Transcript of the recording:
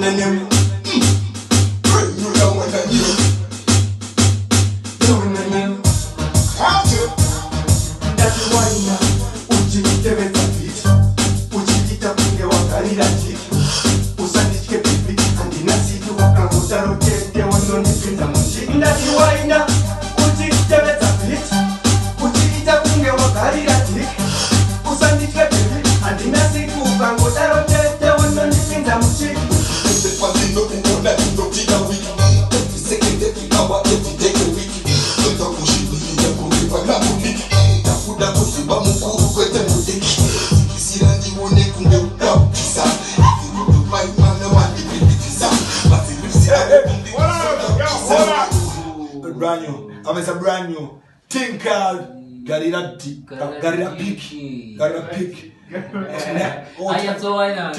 the name. Pray you know what I do. Doing the name. How to? That's why now. Uji teve tapit. Uji tapinge wakari lati. Usanichke pipi. Andi nasi tu wakamuta rokete wano nipinda muji. That's why now. Uji teve tapit. Uji tapinge wakari lati. Usanichke pipi. Andi nasi tu wakamuta rokete wano nipinda muji. No that you don't take a week. Every second, every hour, every day a week. Don't talk bullshit, you don't go give a crap on me. That would have put you back on go to the see that you won't make me up. Kisa, you look my man, the man, the baby, Kisa. But if you see a brand new, I mean, a brand new thing called Garira Pick. Ay, that's all I know.